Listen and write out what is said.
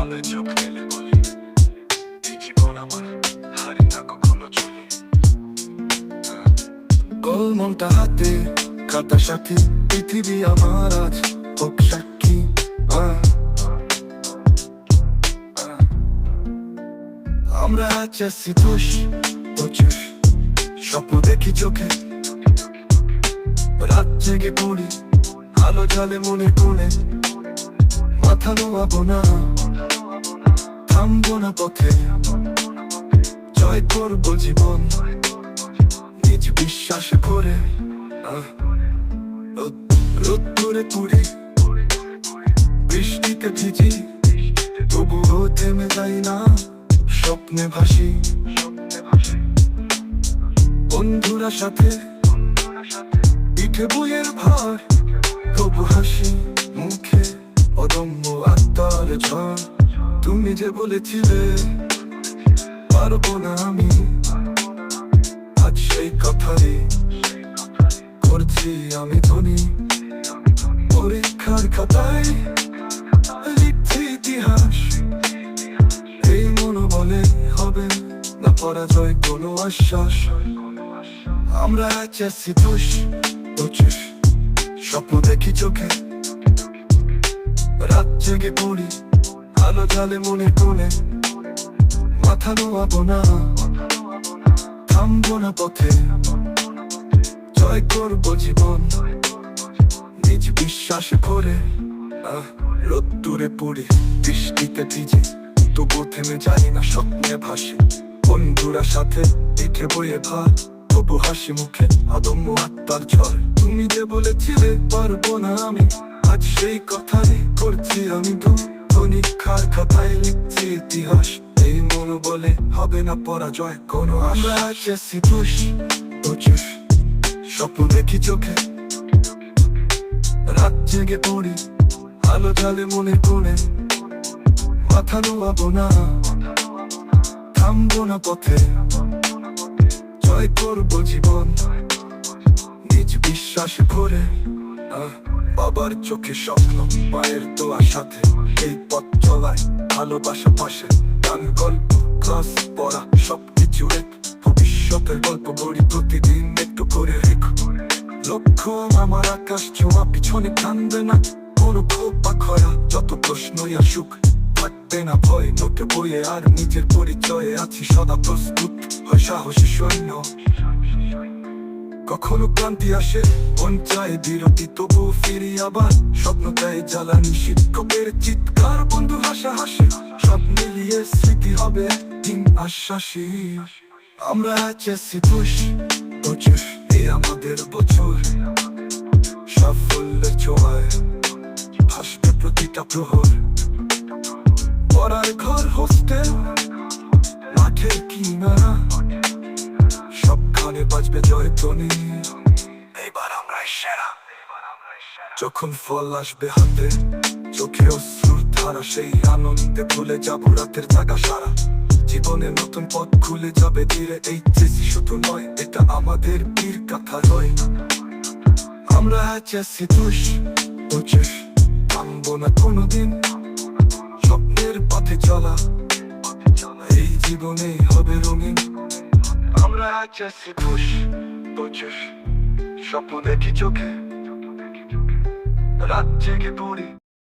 আলোয় চোখ মেলে বলি, এই জীবন আমার, হারি না কখনো চলি। গোলমলটা হাতে, খাতা সাথে, পৃথিবী আমার আজ হোক সাক্ষী। আমরা আজ আছি দোষ প্রচুর, স্বপ্ন দেখি চোখে, রাত জেগে পড়ি, আলো জ্বালে মনে কোণে, মাথা নোয়াবো না, থামবো না পথে, জয় করবো জীবন নিজ বিশ্বাসে করে। রোদ্দুরে পুরি, বৃষ্টিতে ভিজি, তবুও থেমে যাই না, স্বপ্নে ভাসি। বন্ধুরা সাথে, পিঠে বইয়ের ভার, তবু হাসি মুখে, অদম্য আত্মার ঝড়। তুমি যে বলেছিলে পারবো না আমি, আজ সেই কথাই করছি আমি ধনী। পরীক্ষার খাতায় লিখছি ইতিহাস, এই মনোবলে হবে না পরাজয় কোনো আশ্বাস। আমরা আজ আছি দোষ প্রচুর, স্বপ্ন দেখি চোখে, রাত জেগে পড়ি, আলো জ্বালে মনে কোণে, মাথা নোয়াবো না, থামবো না পথে, জয় করবো জীবন নিজ বিশ্বাসে করে। রোদ্দুরে পড়ি, বৃষ্টিতে ভিজি, তবু থেমে যাই না, স্বপ্নে ভাসি। বন্ধুরা সাথে, পিঠে বইয়ে ভার, তবু হাসি মুখে, অদম্য আত্মার ঝড়। তুমি যে বলেছিলে পারবো না আমি, আজ সেই কথাই করছি আমি পরীক্ষার খাতায় লিখছি ইতিহাস, এই মনোবলে হবে না পরাজয় কোনো। আমরা আজ আছি দোষ প্রচুর, স্বপ্ন দেখি চোখে, রাত জেগে পড়ি, আলো জ্বালে মনে কোণে, মাথা নোয়াবো না, থামবো না পথে, জয় করবো জীবন নিজ বিশ্বাসে ভরে। বাবার চোখে স্বপ্ন, মায়ের দোয়ার সাথে, এই পথ চলায় ভালোবাসা পাশে। গান, গল্প, ক্লাস, পড়া, সবকিছু এক, ভবিষ্যতের গল্প গড়ি প্রতিদিন একটু করে রেখো। লক্ষ্য আমার আকাশ ছোঁয়া, পিছনে কান্দবে না কোনো ক্ষোভ বা খরা, যত প্রশ্নই আসুক থাকবে না ভয়। নোটে বইয়ে আর নিজের পরিচয়ে আছি সদা প্রস্তুত, হয় সাহসী সৈন্য। কখনো ক্লান্তি আসে, মন চায় বিরতি, তবু ফিরি আবার, স্বপ্ন দেয় জ্বালানি। শিক্ষকের চিৎকার, বন্ধু হাসা হাসি, সব মিলিয়ে স্মৃতি হবে একদিন আশ্বাসী। আমরা আজ আছি দোষ প্রচুর, এই আমাদের বছর, সাফল্যের ছোঁয়ায় হাসবে প্রতিটা প্রহর। পড়ার ঘর, হোস্টেল, মাঠের কিনারা, সবখানে বাজবে জয়ধ্বনি, এইবার আমরাই সেরা। যখন ফল আসবে হাতে, চোখে অশ্রুর ধারা, সেই আনন্দে ভুলে যাবো রাতের জাগা সারা। জীবনের নতুন পথ খুলে যাবে ধীরে, এই চেষ্টা শুধু নয়, এটা আমাদের বীর কথা রয়। আমরা আজ আছি দোষ প্রচুর, থামবো না কোনোদিন, স্বপ্নের পথে চলা, এই জীবনে হবে রঙিন। আমরা আজ আছি দোষ প্রচুর, স্বপ্ন দেখি চোখে, রাত জেগে পড়ি।